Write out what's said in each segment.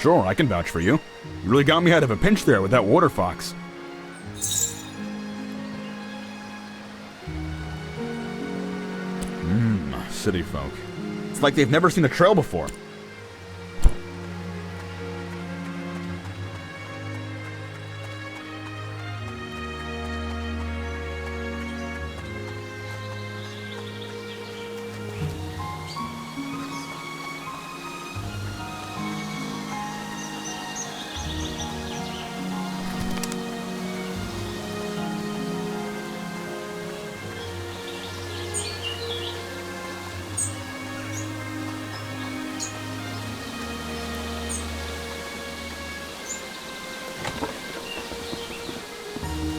Sure, I can vouch for you. You really got me out of a pinch there with that water fox. City folk. It's like they've never seen a trail before.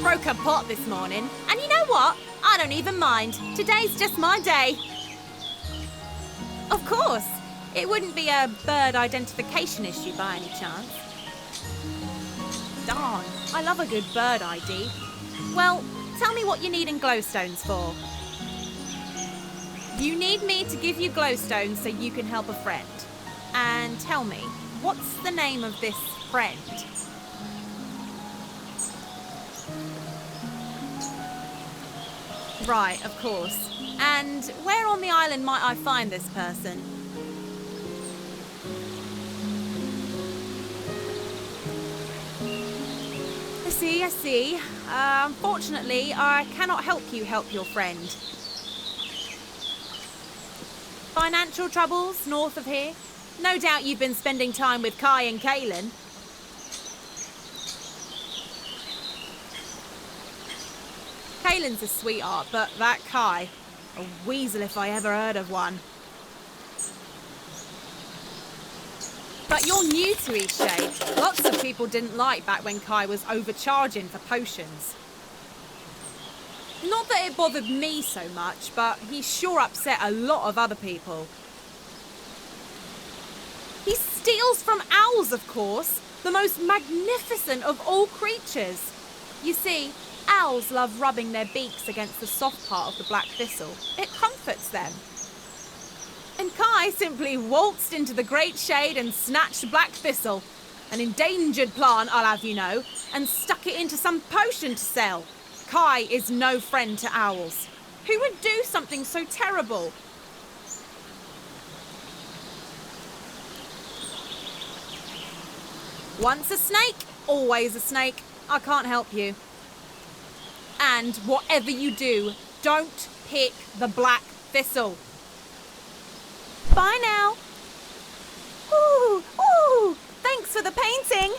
Broke a pot this morning, and you know what? I don't even mind. Today's just my day. Of course, it wouldn't be a bird identification issue by any chance. Darn, I love a good bird ID. Well, tell me what you need in glowstones for. You need me to give you glowstones so you can help a friend. And tell me, what's the name of this friend? Right, of course. And where on the island might I find this person? I see. Unfortunately, I cannot help you help your friend. Financial troubles north of here? No doubt you've been spending time with Kai and Kaylin. Kaylin's a sweetheart, but that Kai, a weasel if I ever heard of one. But you're new to Eastshade. Lots of people didn't like back when Kai was overcharging for potions. Not that it bothered me so much, but he sure upset a lot of other people. He steals from owls, of course, the most magnificent of all creatures. You see, owls love rubbing their beaks against the soft part of the black thistle. It comforts them. And Kai simply waltzed into the great shade and snatched black thistle, an endangered plant, I'll have you know, and stuck it into some potion to sell. Kai is no friend to owls. Who would do something so terrible? Once a snake, always a snake. I can't help you. And whatever you do, don't pick the black thistle. Bye now. Ooh, thanks for the painting.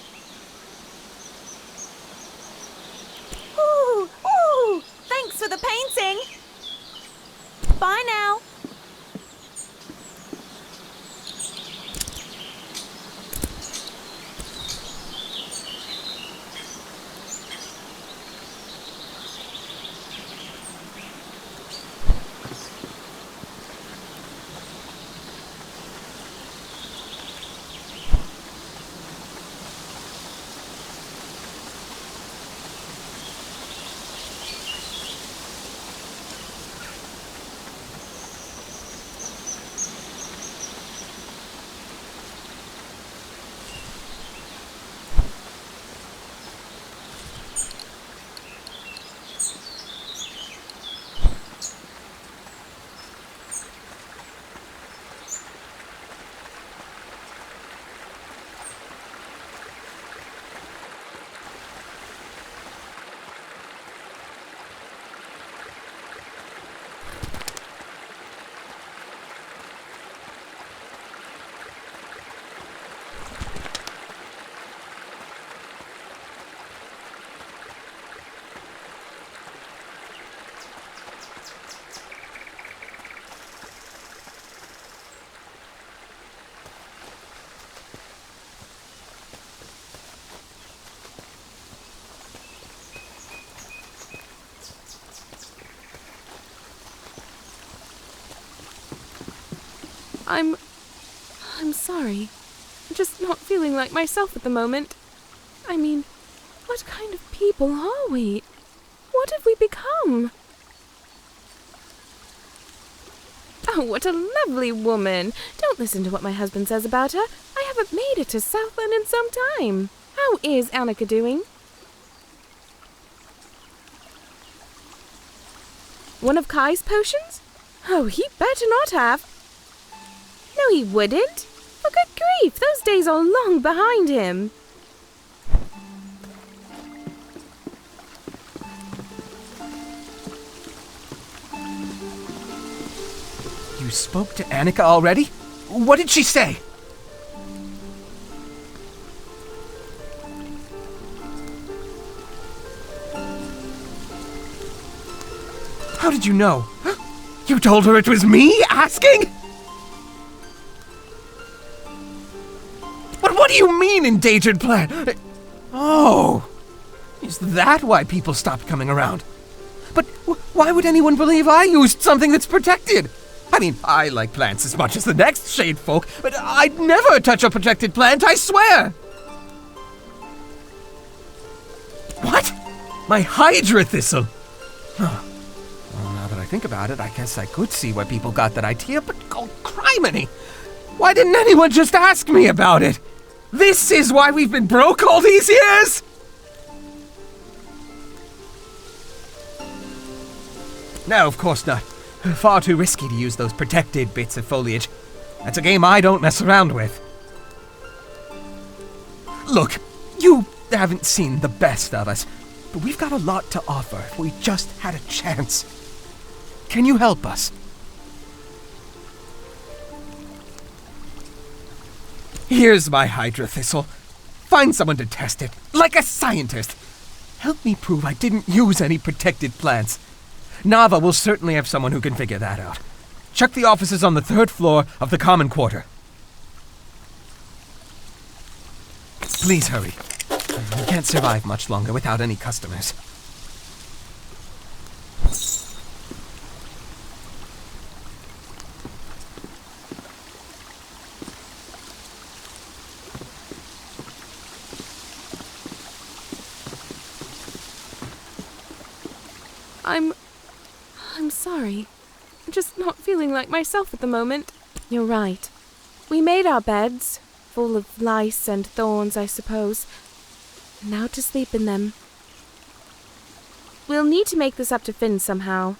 Ooh, thanks for the painting. Bye now. I'm sorry. I'm just not feeling like myself at the moment. I mean, what kind of people are we? What have we become? Oh, what a lovely woman. Don't listen to what my husband says about her. I haven't made it to Southland in some time. How is Annika doing? One of Kai's potions? Oh, he better not have. No, he wouldn't. For good grief, those days are long behind him. You spoke to Annika already? What did she say? How did you know? You told her it was me asking? But what do you mean, endangered plant? Oh, is that why people stopped coming around? But why would anyone believe I used something that's protected? I mean, I like plants as much as the next shade folk, but I'd never touch a protected plant, I swear! What? My Hydra thistle? Huh. Well, now that I think about it, I guess I could see where people got that idea, but oh, criminy! Why didn't anyone just ask me about it? This is why we've been broke all these years? No, of course not. Far too risky to use those protected bits of foliage. That's a game I don't mess around with. Look, you haven't seen the best of us, but we've got a lot to offer if we just had a chance. Can you help us? Here's my Hydra thistle. Find someone to test it, like a scientist. Help me prove I didn't use any protected plants. Nava will certainly have someone who can figure that out. Check the offices on the 3rd floor of the common quarter. Please hurry. We can't survive much longer without any customers. I'm sorry. I'm just not feeling like myself at the moment. You're right. We made our beds, full of lice and thorns, I suppose. Now to sleep in them. We'll need to make this up to Finn somehow.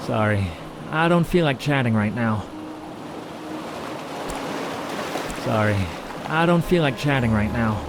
Sorry, I don't feel like chatting right now. Sorry, I don't feel like chatting right now.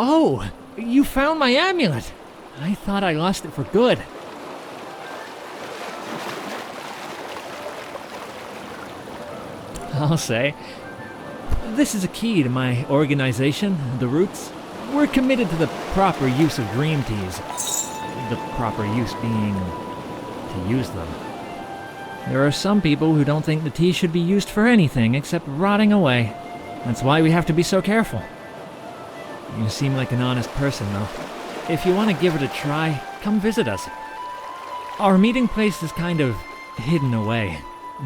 Oh, you found my amulet! I thought I lost it for good. I'll say. This is a key to my organization, The Roots. We're committed to the proper use of dream teas. The proper use being to use them. There are some people who don't think the tea should be used for anything except rotting away. That's why we have to be so careful. You seem like an honest person, though. If you want to give it a try, come visit us. Our meeting place is kind of hidden away.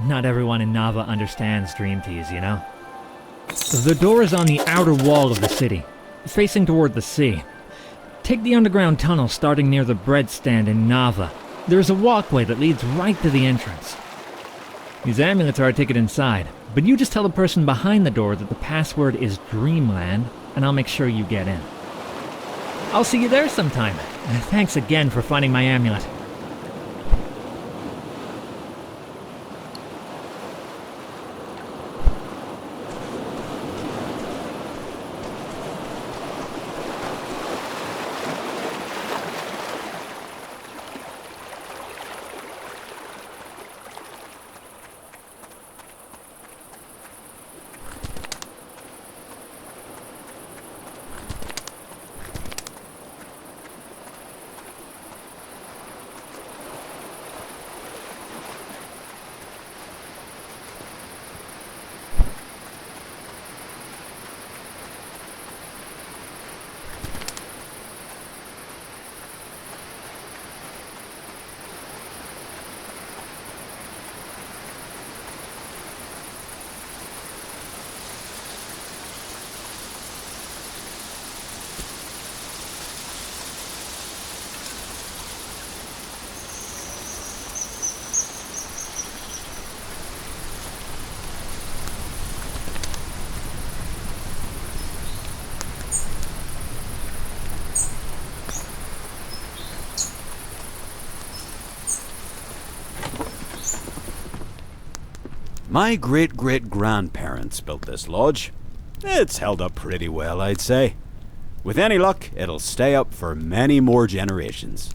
Not everyone in Nava understands dream teas, you know? The door is on the outer wall of the city, facing toward the sea. Take the underground tunnel starting near the bread stand in Nava. There's a walkway that leads right to the entrance. These amulets are a ticket inside, but you just tell the person behind the door that the password is Dreamland, and I'll make sure you get in. I'll see you there sometime. Thanks again for finding my amulet. My great-great-grandparents built this lodge. It's held up pretty well, I'd say. With any luck, it'll stay up for many more generations.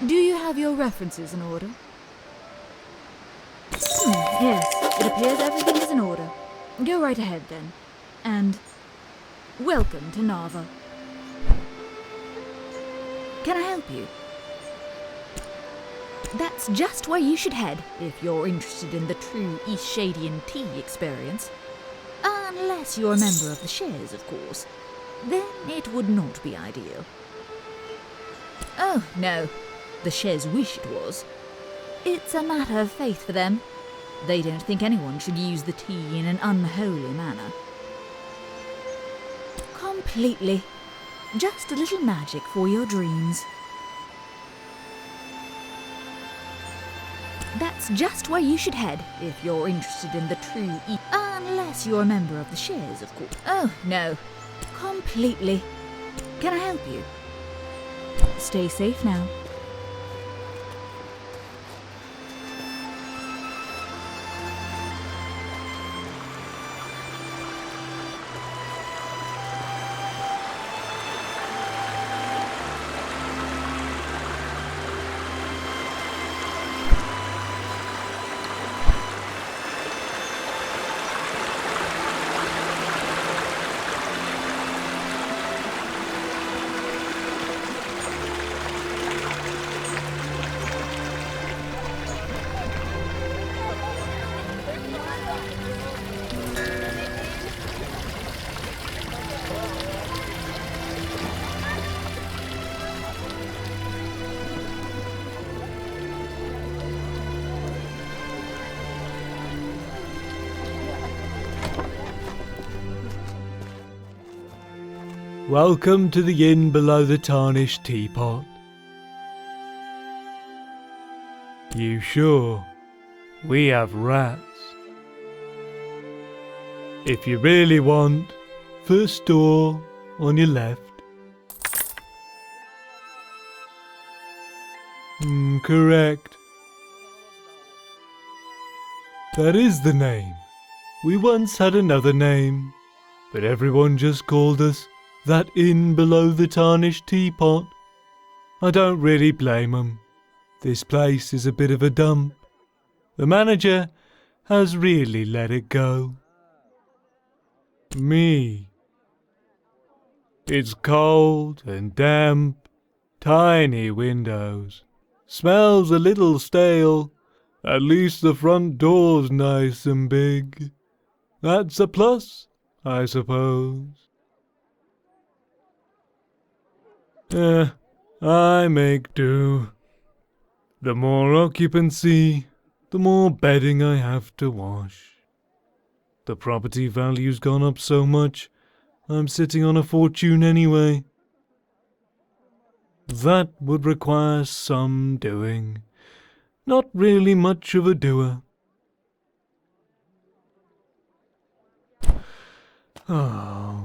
Do you have your references in order? Yes, it appears everything is in order. Go right ahead then. And welcome to Nava. Can I help you? That's just where you should head if you're interested in the true Eastshadian tea experience. Unless you're a member of the shares, of course. Then it would not be ideal. Oh, no. The shares wish it was. It's a matter of faith for them. They don't think anyone should use the tea in an unholy manner. Completely. Just a little magic for your dreams. That's just where you should head if you're interested in the true unless you're a member of the shares, of course. Oh, no. Completely. Can I help you? Stay safe now. Welcome to the inn below the tarnished teapot. You sure? We have rats. If you really want, first door on your left. Correct. That is the name. We once had another name, but everyone just called us that inn below the tarnished teapot. I don't really blame 'em. This place is a bit of a dump. The manager has really let it go. Me. It's cold and damp, tiny windows. Smells a little stale. At least the front door's nice and big. That's a plus, I suppose. I make do. The more occupancy, the more bedding I have to wash. The property value's gone up so much, I'm sitting on a fortune anyway. That would require some doing. Not really much of a doer. Oh.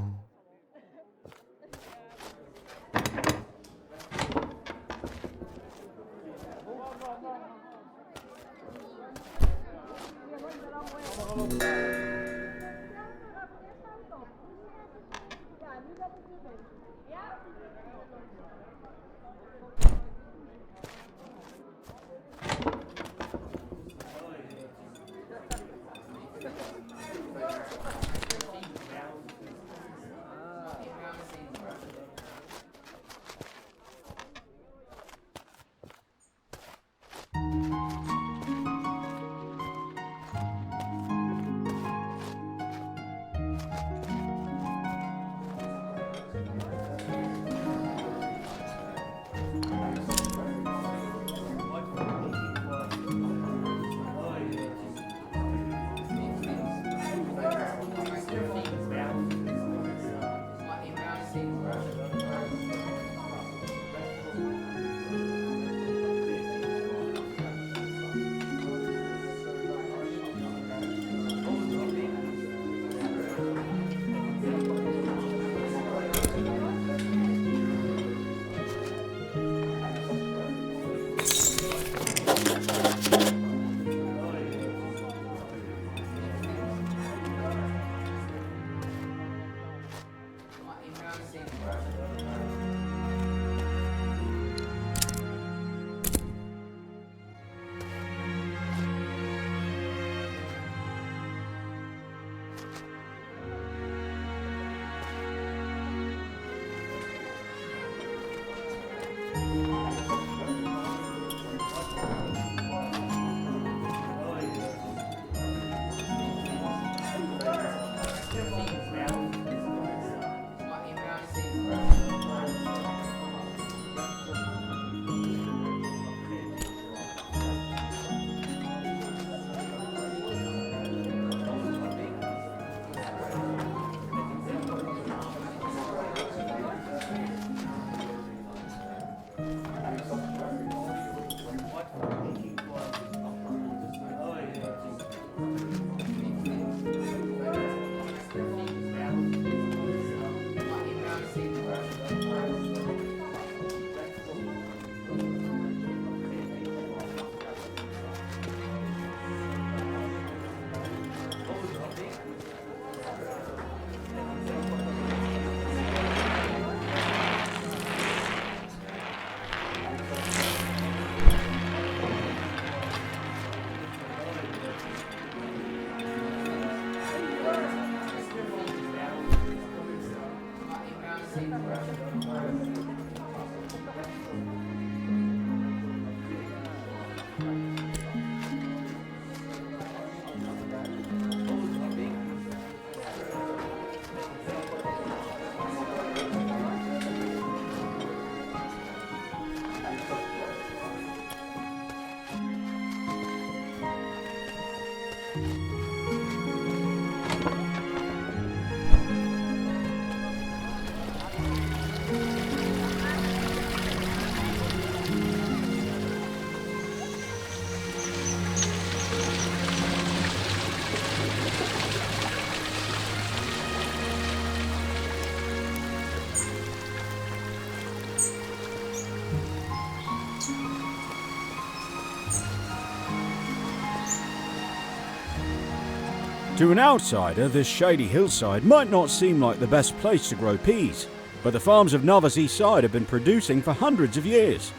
To an outsider, this shady hillside might not seem like the best place to grow peas, but the farms of Nova's Eastside have been producing for hundreds of years.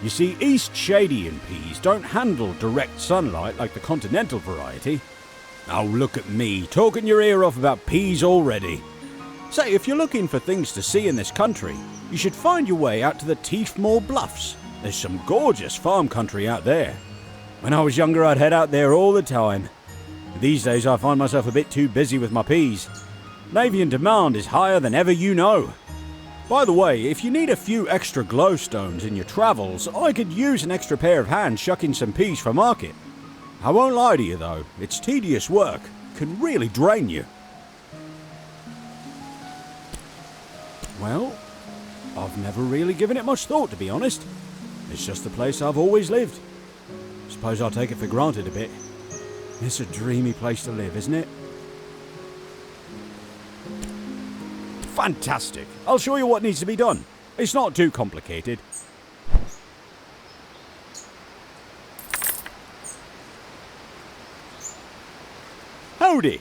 You see, Eastshadian peas don't handle direct sunlight like the continental variety. Oh, look at me, talking your ear off about peas already. Say, if you're looking for things to see in this country, you should find your way out to the Teefmore Bluffs. There's some gorgeous farm country out there. When I was younger, I'd head out there all the time. These days, I find myself a bit too busy with my peas. Navian demand is higher than ever you know. By the way, if you need a few extra glowstones in your travels, I could use an extra pair of hands shucking some peas for market. I won't lie to you though, it's tedious work, can really drain you. Well, I've never really given it much thought, to be honest. It's just the place I've always lived. Suppose I'll take it for granted a bit. It's a dreamy place to live, isn't it? Fantastic. I'll show you what needs to be done. It's not too complicated. Howdy.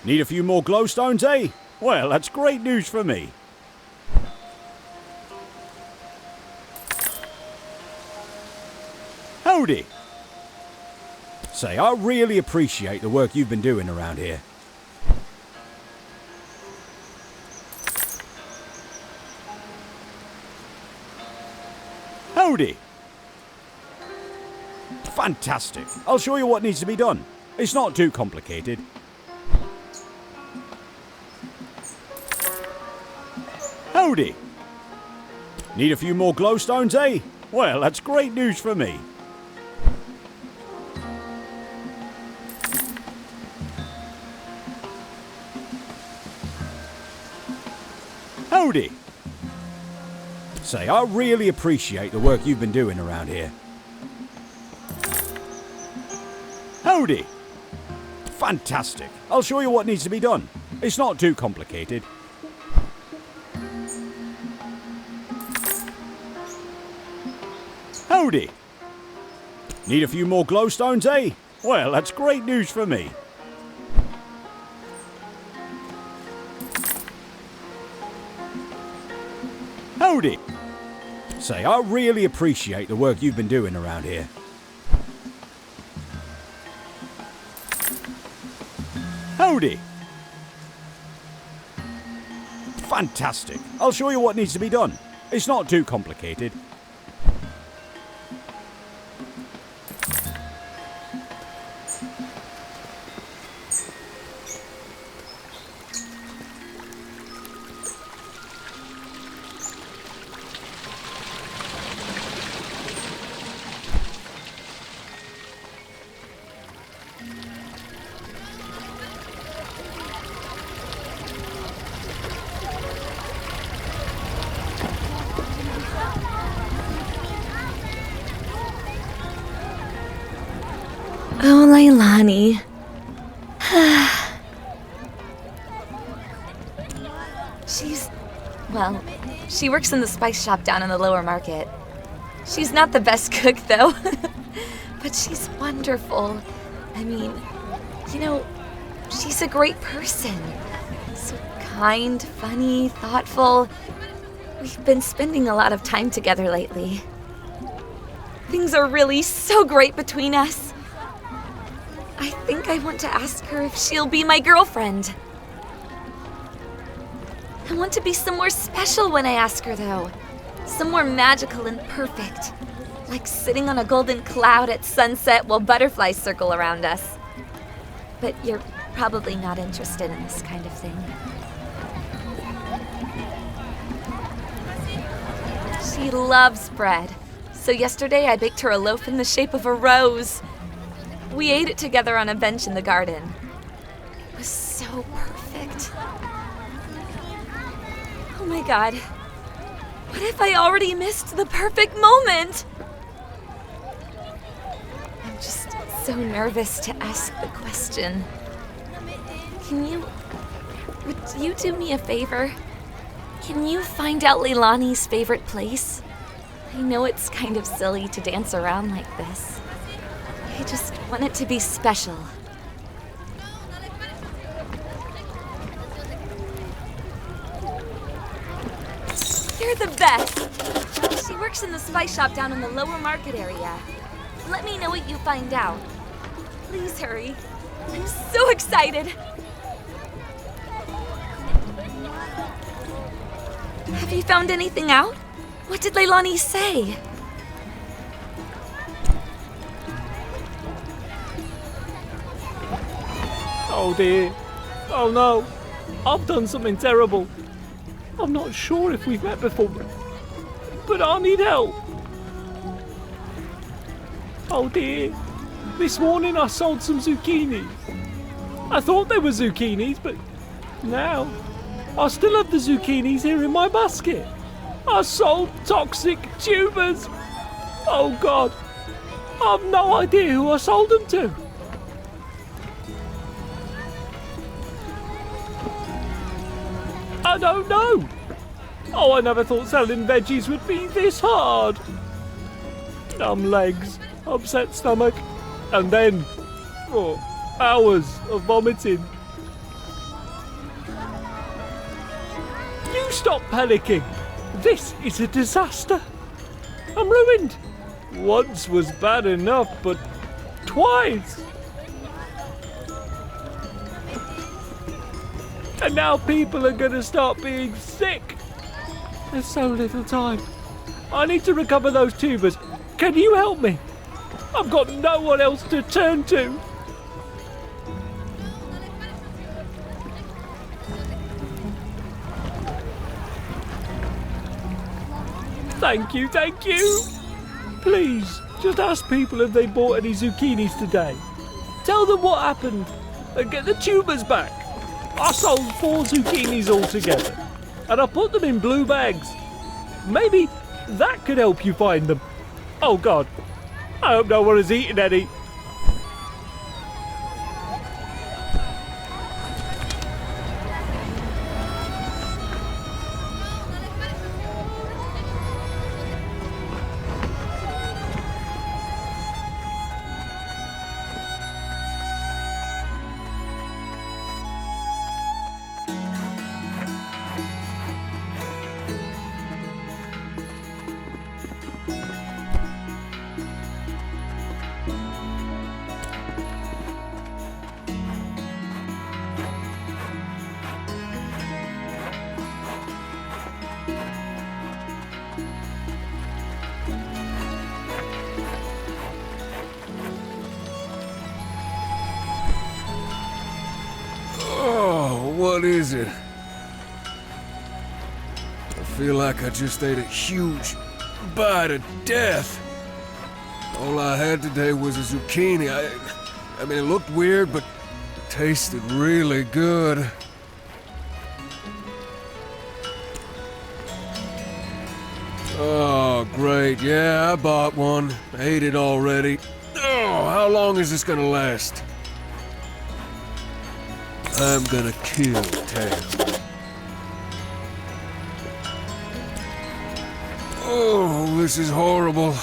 Need a few more glowstones, eh? Well, that's great news for me. Howdy. Say, I really appreciate the work you've been doing around here. Howdy. Fantastic. I'll show you what needs to be done. It's not too complicated. Howdy. Need a few more glowstones, eh? Well, that's great news for me. Howdy. Say, I really appreciate the work you've been doing around here. Howdy. Fantastic. I'll show you what needs to be done. It's not too complicated. Howdy. Need a few more glowstones, eh? Well, that's great news for me. Howdy. Say, I really appreciate the work you've been doing around here. Howdy. Fantastic. I'll show you what needs to be done. It's not too complicated. Oh, Leilani. Well, she works in the spice shop down in the lower market. She's not the best cook, though. But she's wonderful. I mean, you know, she's a great person. So kind, funny, thoughtful. We've been spending a lot of time together lately. Things are really so great between us. I think I want to ask her if she'll be my girlfriend. I want to be somewhere special when I ask her, though. Somewhere magical and perfect. Like sitting on a golden cloud at sunset while butterflies circle around us. But you're probably not interested in this kind of thing. She loves bread. So yesterday I baked her a loaf in the shape of a rose. We ate it together on a bench in the garden. It was so perfect. Oh my God. What if I already missed the perfect moment? I'm just so nervous to ask the question. Would you do me a favor? Can you find out Leilani's favorite place? I know it's kind of silly to dance around like this. I just want it to be special. You're the best! She works in the spice shop down in the lower market area. Let me know what you find out. Please hurry. I'm so excited! Have you found anything out? What did Leilani say? Oh dear. Oh no. I've done something terrible. I'm not sure if we've met before, but I need help. Oh dear. This morning I sold some zucchinis. I thought they were zucchinis, but now I still have the zucchinis here in my basket. I sold toxic tubers. Oh God. I've no idea who I sold them to. I don't know. Oh, I never thought selling veggies would be this hard. Numb legs, upset stomach, and then hours of vomiting. You stop panicking. This is a disaster. I'm ruined. Once was bad enough, but twice. And now people are gonna start being sick. There's so little time. I need to recover those tubers. Can you help me? I've got no one else to turn to. Thank you, thank you. Please, just ask people if they bought any zucchinis today. Tell them what happened and get the tubers back. I sold 4 zucchinis altogether, and I put them in blue bags. Maybe that could help you find them. Oh God, I hope no one has eaten any. What is it? I feel like I just ate a huge bite of death. All I had today was a zucchini. I mean, it looked weird, but it tasted really good. Oh, great. Yeah, I bought one. I ate it already. Oh, how long is this gonna last? I'm gonna kill Tam. Oh, this is horrible.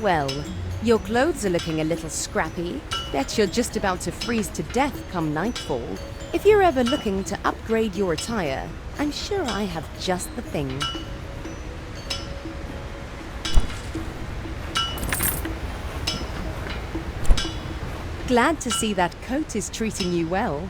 Well. Your clothes are looking a little scrappy. Bet you're just about to freeze to death come nightfall. If you're ever looking to upgrade your attire, I'm sure I have just the thing. Glad to see that coat is treating you well.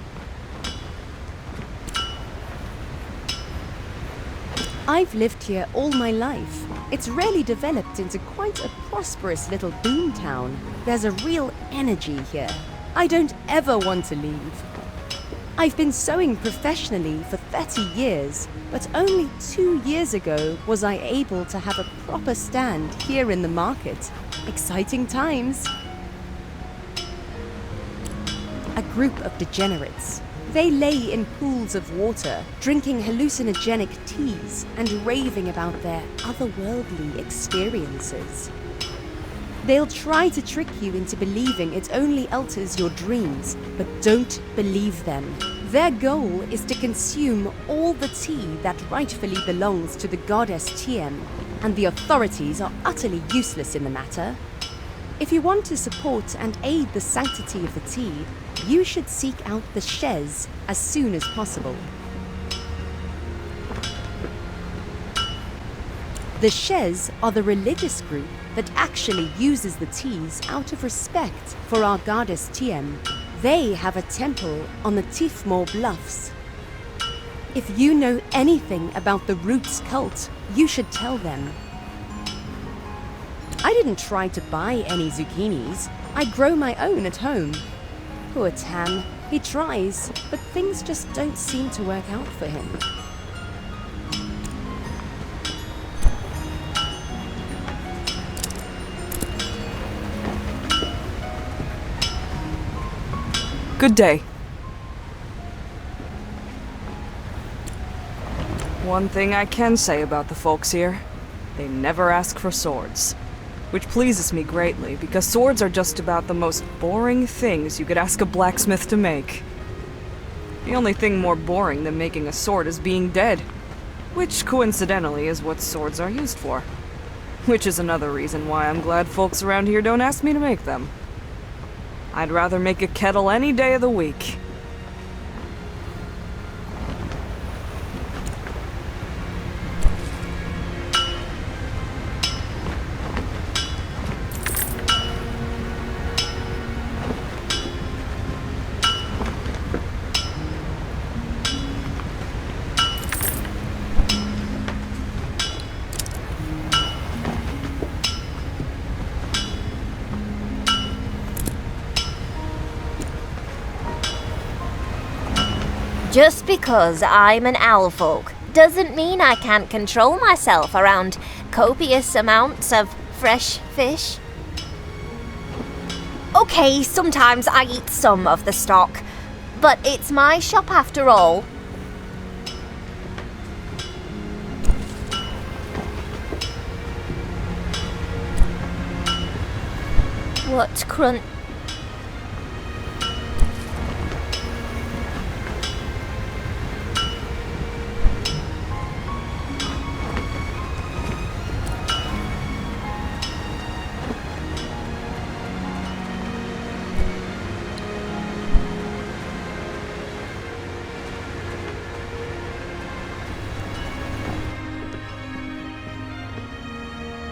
I've lived here all my life. It's really developed into quite a prosperous little boomtown. There's a real energy here. I don't ever want to leave. I've been sewing professionally for 30 years, but only 2 years ago was I able to have a proper stand here in the market. Exciting times. A group of degenerates. They lay in pools of water, drinking hallucinogenic teas and raving about their otherworldly experiences. They'll try to trick you into believing it only alters your dreams, but don't believe them. Their goal is to consume all the tea that rightfully belongs to the goddess Tiem, and the authorities are utterly useless in the matter. If you want to support and aid the sanctity of the tea, you should seek out the Shez as soon as possible. The Shez are the religious group that actually uses the teas out of respect for our goddess Tiem. They have a temple on the Tifmore Bluffs. If you know anything about the Roots cult, you should tell them. I didn't try to buy any zucchinis. I grow my own at home. Poor Tam. He tries, but things just don't seem to work out for him. Good day. One thing I can say about the folks here, they never ask for swords. Which pleases me greatly, because swords are just about the most boring things you could ask a blacksmith to make. The only thing more boring than making a sword is being dead, which coincidentally is what swords are used for. Which is another reason why I'm glad folks around here don't ask me to make them. I'd rather make a kettle any day of the week. Just because I'm an owl folk doesn't mean I can't control myself around copious amounts of fresh fish. Okay, sometimes I eat some of the stock, but it's my shop after all. What crunch?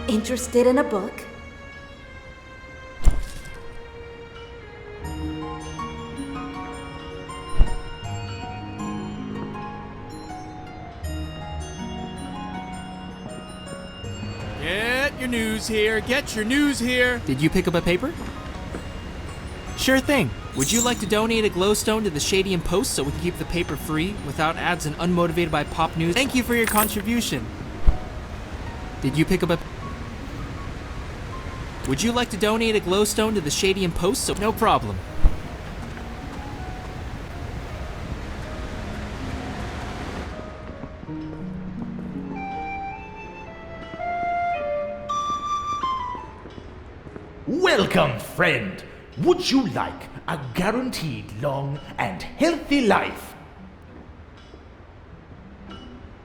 Interested in a book? Get your news here, get your news here. Did you pick up a paper? Sure thing. Would you like to donate a glowstone to the Shadian Post so we can keep the paper free without ads and unmotivated by pop news? Thank you for your contribution. Did you pick up a... Would you like to donate a glowstone to the Shadian Post? So no problem. Welcome, friend. Would you like a guaranteed long and healthy life?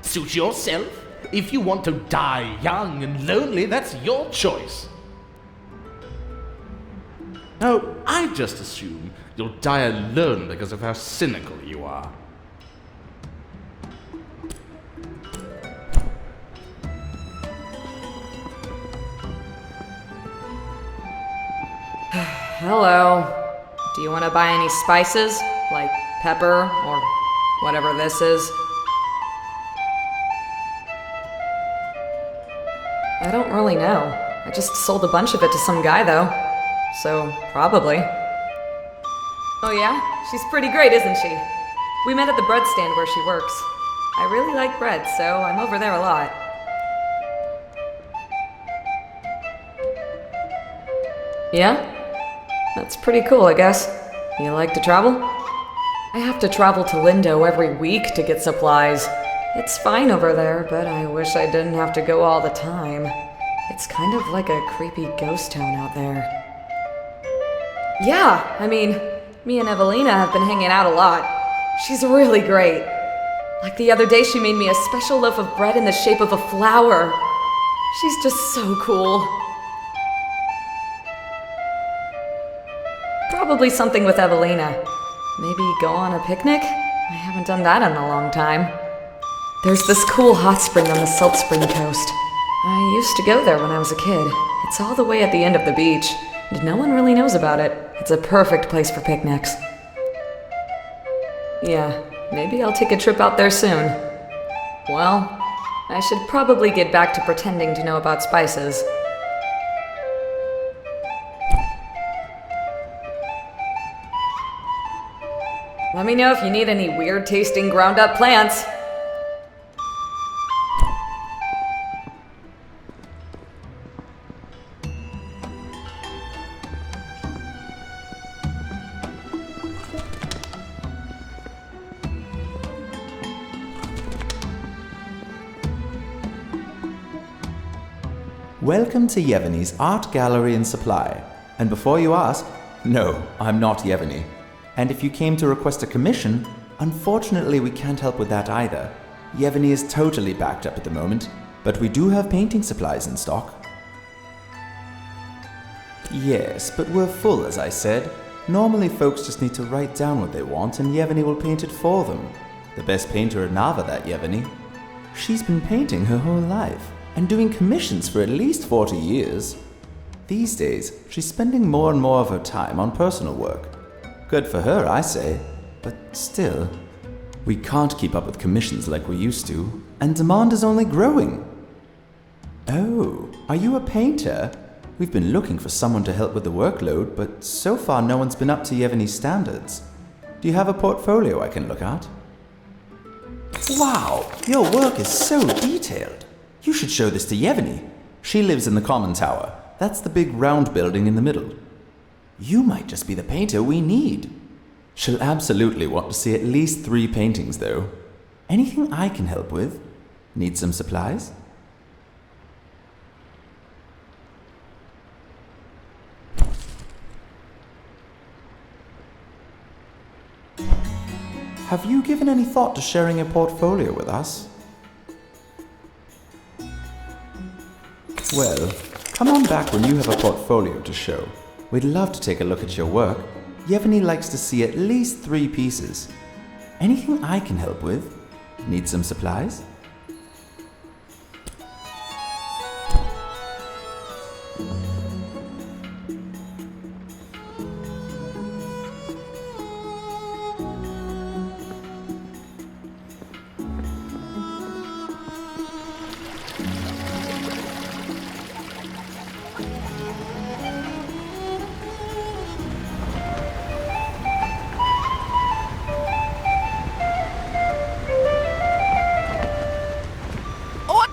Suit yourself. If you want to die young and lonely, that's your choice. No, I just assume you'll die alone because of how cynical you are. Hello. Do you want to buy any spices? Like pepper or whatever this is? I don't really know. I just sold a bunch of it to some guy though. So, probably. Oh yeah? She's pretty great, isn't she? We met at the bread stand where she works. I really like bread, so I'm over there a lot. Yeah? That's pretty cool, I guess. You like to travel? I have to travel to Lindo every week to get supplies. It's fine over there, but I wish I didn't have to go all the time. It's kind of like a creepy ghost town out there. Yeah, I mean, me and Evelina have been hanging out a lot. She's really great. Like the other day, she made me a special loaf of bread in the shape of a flower. She's just so cool. Probably something with Evelina. Maybe go on a picnic? I haven't done that in a long time. There's this cool hot spring on the Salt Spring coast. I used to go there when I was a kid. It's all the way at the end of the beach, and no one really knows about it. It's a perfect place for picnics. Yeah, maybe I'll take a trip out there soon. Well, I should probably get back to pretending to know about spices. Let me know if you need any weird-tasting ground-up plants. Welcome to Yevgeny's Art Gallery and Supply. And before you ask, no, I'm not Yevgeny. And if you came to request a commission, unfortunately we can't help with that either. Yevgeny is totally backed up at the moment, but we do have painting supplies in stock. Yes, but we're full, as I said. Normally folks just need to write down what they want and Yevgeny will paint it for them. The best painter in Narva, that Yevgeny. She's been painting her whole life, and doing commissions for at least 40 years. These days, she's spending more and more of her time on personal work. Good for her, I say, but still. We can't keep up with commissions like we used to, and demand is only growing. Oh, are you a painter? We've been looking for someone to help with the workload, but so far no one's been up to Yevgeny's standards. Do you have a portfolio I can look at? Wow, your work is so detailed. You should show this to Yevgeny. She lives in the common tower. That's the big round building in the middle. You might just be the painter we need. She'll absolutely want to see at least 3 paintings, though. Anything I can help with? Need some supplies? Have you given any thought to sharing a portfolio with us? Well, come on back when you have a portfolio to show. We'd love to take a look at your work. Yevgeny likes to see at least 3 pieces. Anything I can help with? Need some supplies?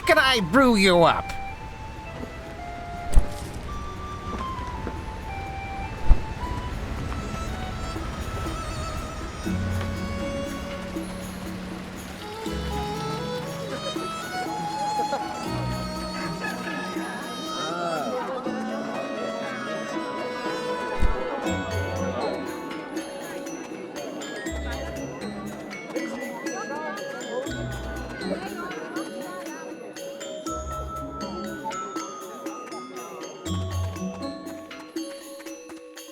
Can I brew you up?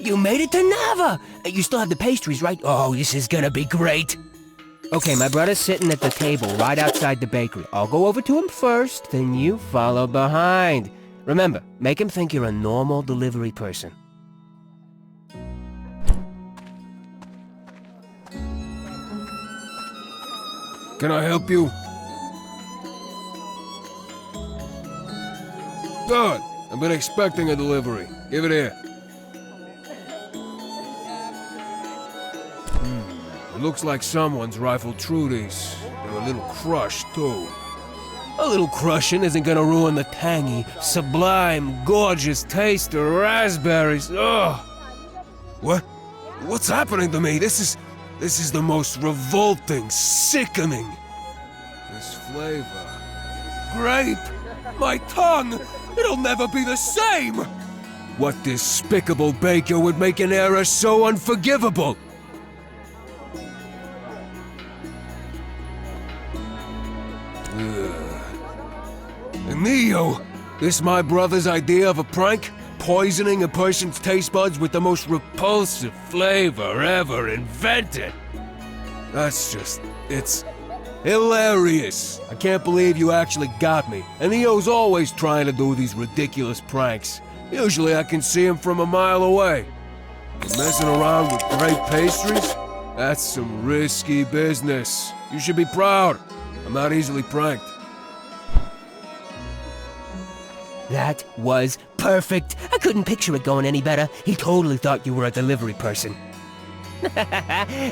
You made it to Narva! You still have the pastries, right? Oh, this is gonna be great. Okay, my brother's sitting at the table right outside the bakery. I'll go over to him first, then you follow behind. Remember, make him think you're a normal delivery person. Can I help you? Good. I've been expecting a delivery. Give it here. Looks like someone's rifled through these. They're a little crushed, too. A little crushing isn't gonna ruin the tangy, sublime, gorgeous taste of raspberries. Ugh! What? What's happening to me? This is the most revolting, sickening. This flavor. Grape! My tongue! It'll never be the same! What despicable baker would make an error so unforgivable? Neo, this my brother's idea of a prank? Poisoning a person's taste buds with the most repulsive flavor ever invented? That's just... it's... hilarious. I can't believe you actually got me. And Neo's always trying to do these ridiculous pranks. Usually I can see him from a mile away. But messing around with great pastries? That's some risky business. You should be proud. I'm not easily pranked. That was perfect. I couldn't picture it going any better. He totally thought you were a delivery person.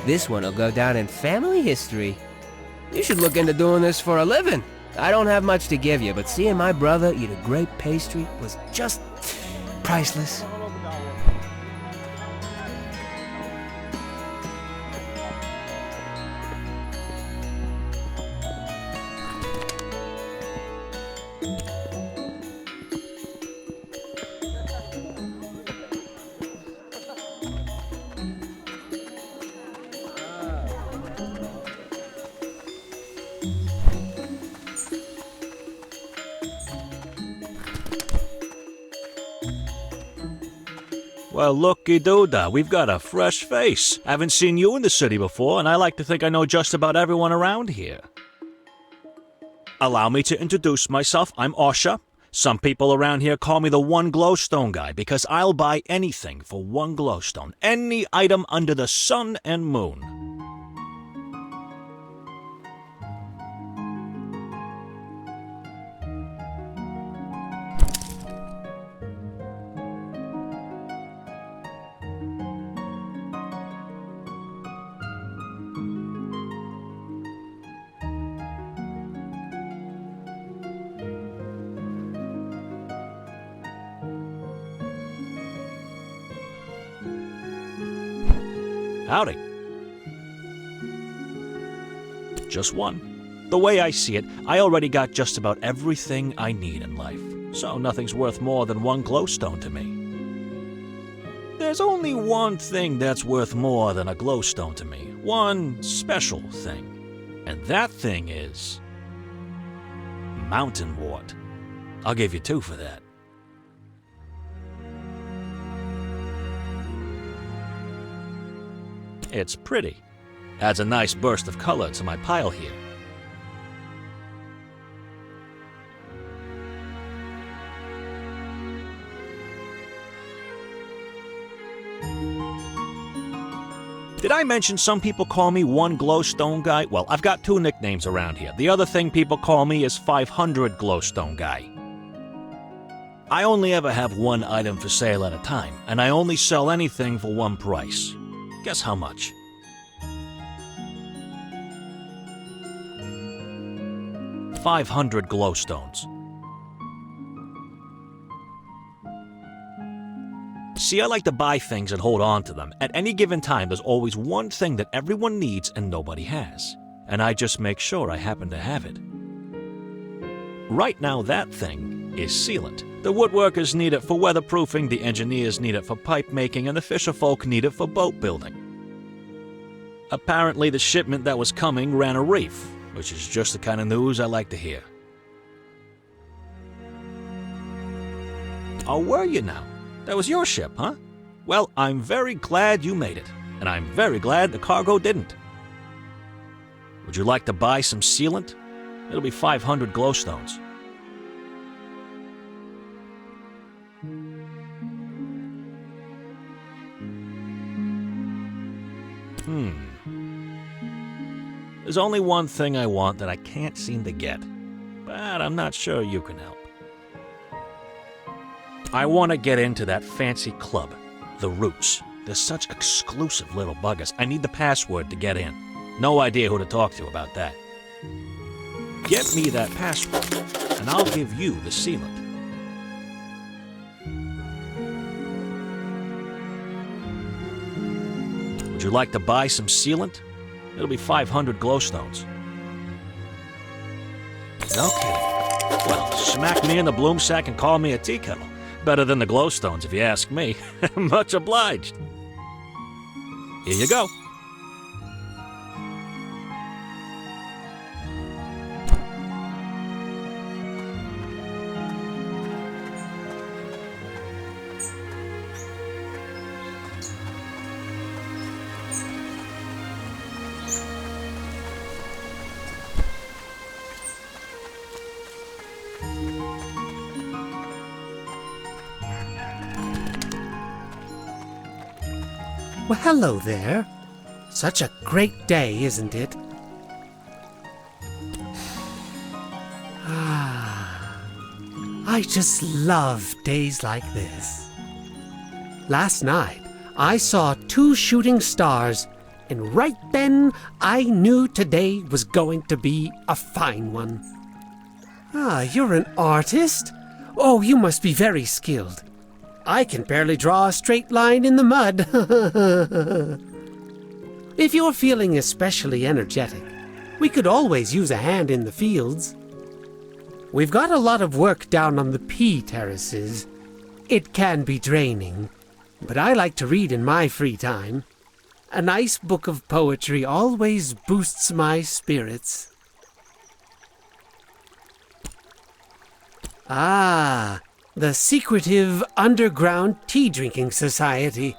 This one will go down in family history. You should look into doing this for a living. I don't have much to give you, but seeing my brother eat a great pastry was just priceless. Well, looky-doo-dah, we've got a fresh face. Haven't seen you in the city before, and I like to think I know just about everyone around here. Allow me to introduce myself. I'm Osha. Some people around here call me the one glowstone guy because I'll buy anything for one glowstone. Any item under the sun and moon. Howdy. Just one. The way I see it, I already got just about everything I need in life, so nothing's worth more than one glowstone to me. There's only one thing that's worth more than a glowstone to me. One special thing. And that thing is... mountain wart. I'll give you 2 for that. It's pretty. Adds a nice burst of color to my pile here. Did I mention some people call me one glowstone guy? Well, I've got 2 nicknames around here. The other thing people call me is 500 glowstone guy. I only ever have one item for sale at a time, and I only sell anything for one price. Guess how much? $500 glowstones. See, I like to buy things and hold on to them. At any given time, there's always one thing that everyone needs and nobody has. And I just make sure I happen to have it. Right now, that thing is sealant. The woodworkers need it for weatherproofing, the engineers need it for pipe making, and the fisherfolk need it for boat building. Apparently, the shipment that was coming ran a reef, which is just the kind of news I like to hear. Oh, were you now? That was your ship, huh? Well, I'm very glad you made it, and I'm very glad the cargo didn't. Would you like to buy some sealant? It'll be 500 glowstones. There's only one thing I want that I can't seem to get, but I'm not sure you can help. I want to get into that fancy club, The Roots. They're such exclusive little buggers. I need the password to get in. No idea who to talk to about that. Get me that password, and I'll give you the sealant. Would you like to buy some sealant? It'll be 500 glowstones. No kidding. Well, smack me in the bloom sack and call me a tea kettle. Better than the glowstones, if you ask me. Much obliged. Here you go. Well, hello there. Such a great day, isn't it? I just love days like this. Last night, I saw 2 shooting stars, and right then, I knew today was going to be a fine one. You're an artist? Oh, you must be very skilled. I can barely draw a straight line in the mud. If you're feeling especially energetic, we could always use a hand in the fields. We've got a lot of work down on the pea terraces. It can be draining, but I like to read in my free time. A nice book of poetry always boosts my spirits. The secretive underground tea-drinking society.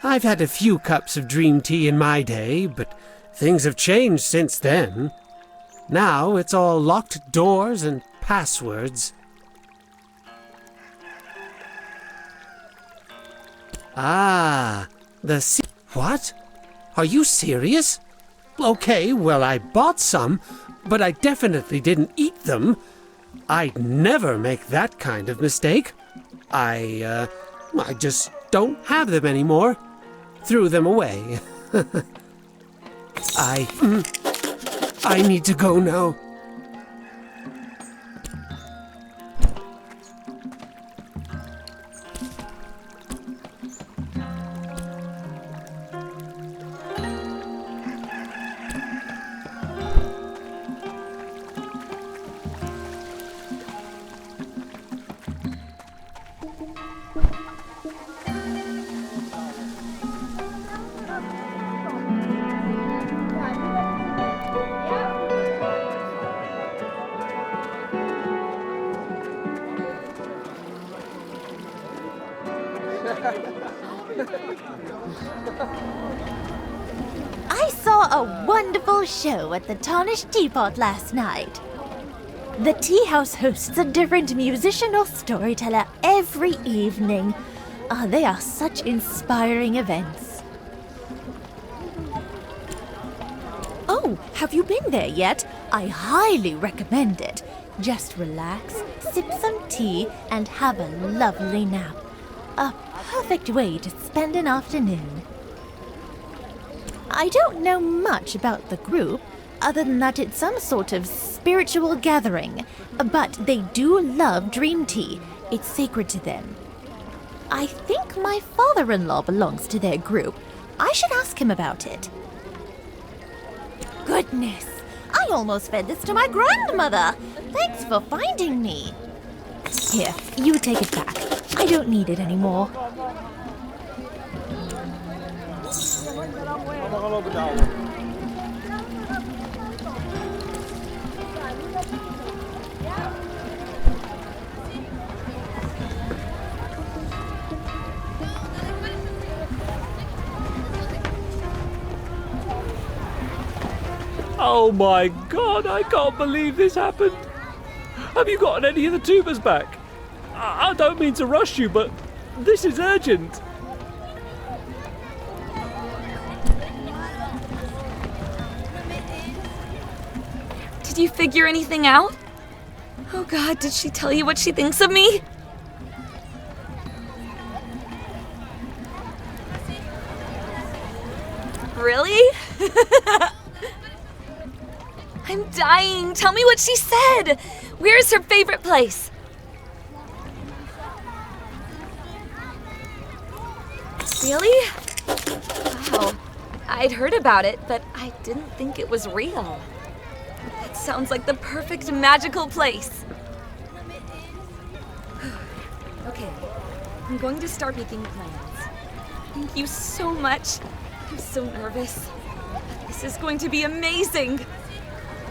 I've had a few cups of dream tea in my day, but things have changed since then. Now it's all locked doors and passwords. What? Are you serious? Okay, well, I bought some, but I definitely didn't eat them. I'd never make that kind of mistake. I just don't have them anymore. Threw them away. I need to go now. I saw a wonderful show at the Tarnished Teapot last night. The tea house hosts a different musician or storyteller every evening. They are such inspiring events. Oh, have you been there yet? I highly recommend it. Just relax, sip some tea, and have a lovely nap. A perfect way to spend an afternoon. I don't know much about the group, other than that it's some sort of spiritual gathering, but they do love dream tea. It's sacred to them. I think my father-in-law belongs to their group. I should ask him about it. Goodness, I almost fed this to my grandmother. Thanks for finding me. Here, you take it back. I don't need it anymore. Oh my god, I can't believe this happened. Have you gotten any of the tubers back? I don't mean to rush you, but this is urgent. Did you figure anything out? Oh god, did she tell you what she thinks of me? Really? I'm dying. Tell me what she said. Where's her favorite place? Really? Wow. I'd heard about it, but I didn't think it was real. That sounds like the perfect magical place. I'm going to start making plans. Thank you so much. I'm so nervous. This is going to be amazing.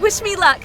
Wish me luck.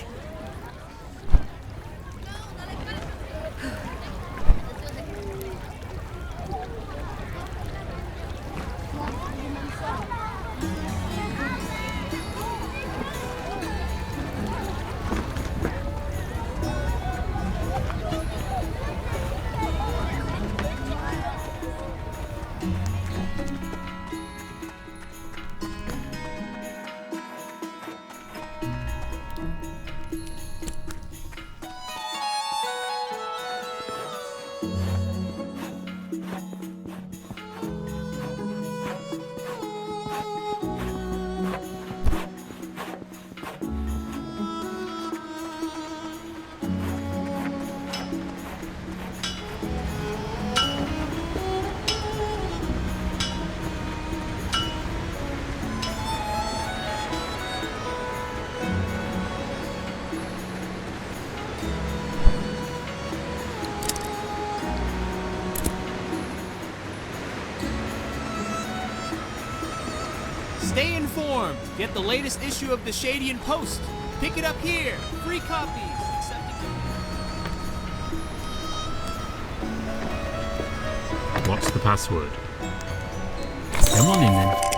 Stay informed. Get the latest issue of the Shadian Post. Pick it up here. Free copies. What's the password? Come on in then.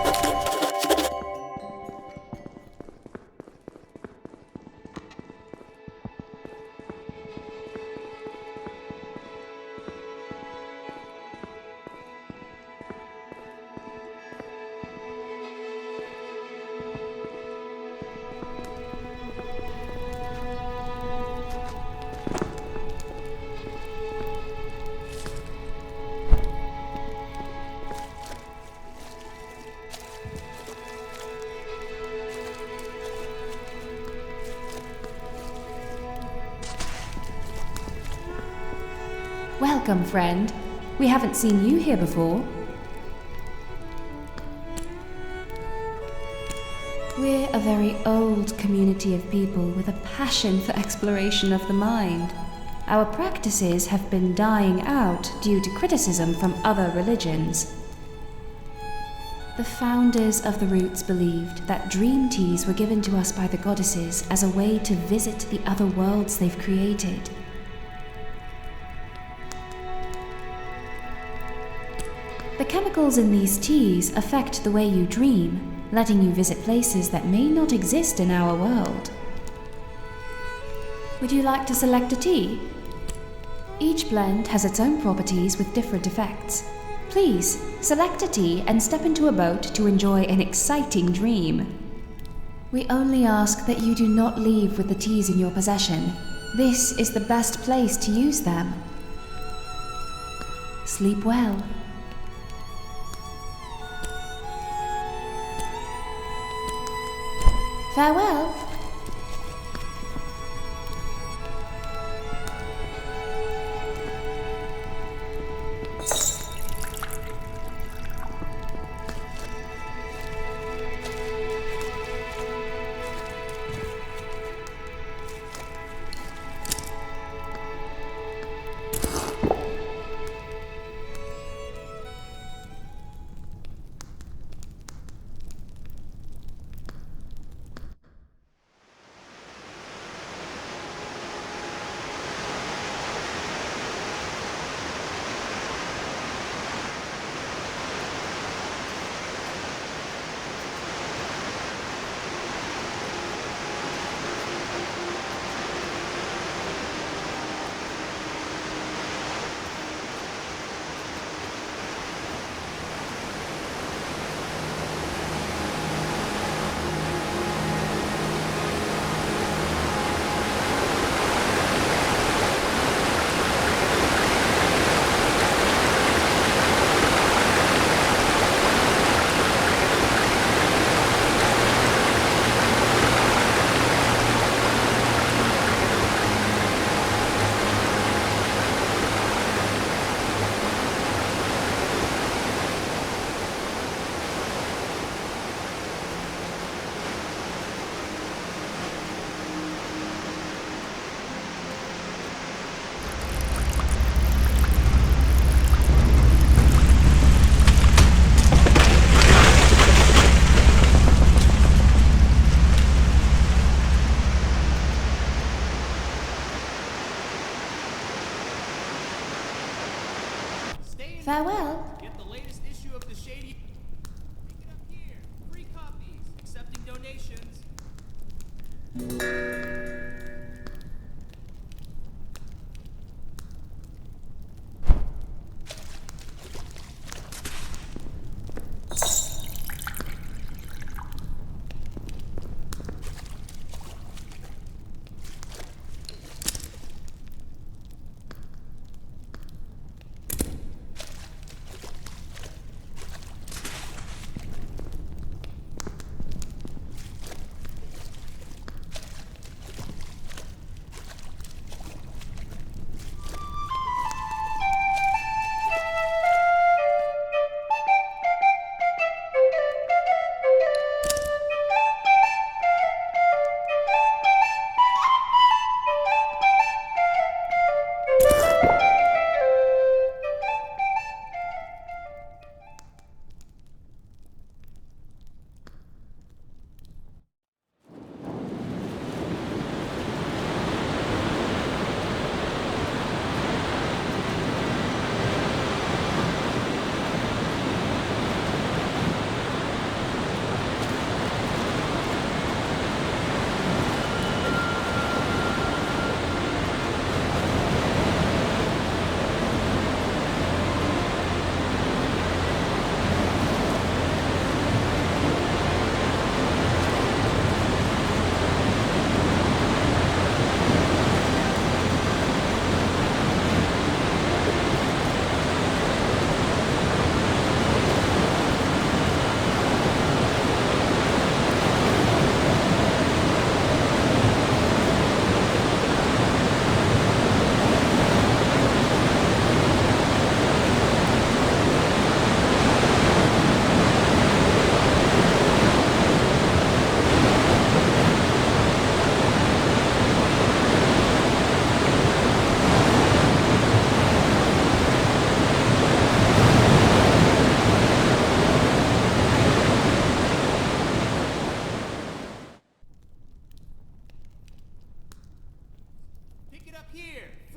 Welcome, friend. We haven't seen you here before. We're a very old community of people with a passion for exploration of the mind. Our practices have been dying out due to criticism from other religions. The founders of the roots believed that dream teas were given to us by the goddesses as a way to visit the other worlds they've created. The chemicals in these teas affect the way you dream, letting you visit places that may not exist in our world. Would you like to select a tea? Each blend has its own properties with different effects. Please, select a tea and step into a boat to enjoy an exciting dream. We only ask that you do not leave with the teas in your possession. This is the best place to use them. Sleep well. Farewell.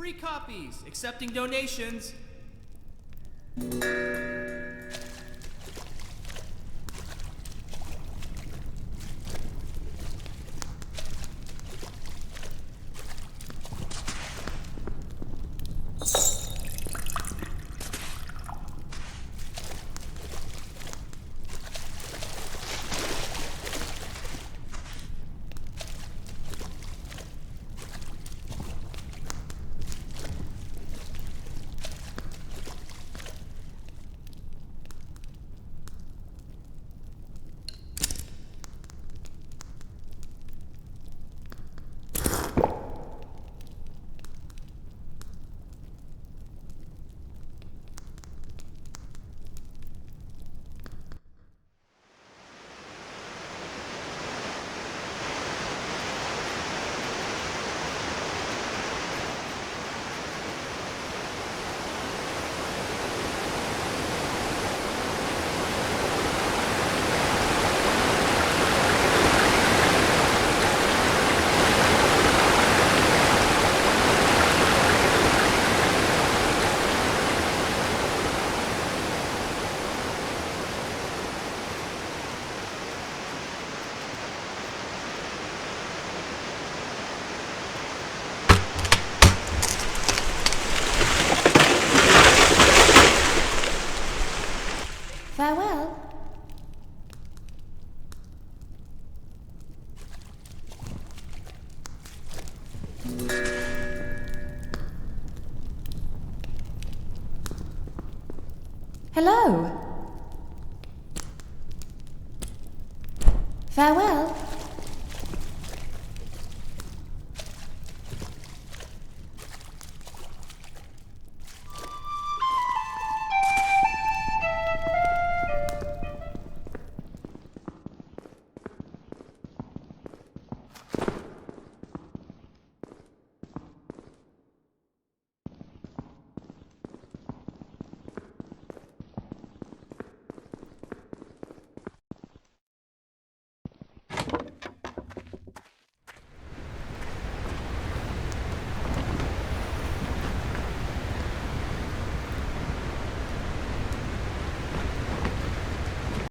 Free copies, accepting donations. Farewell. Hello. Farewell.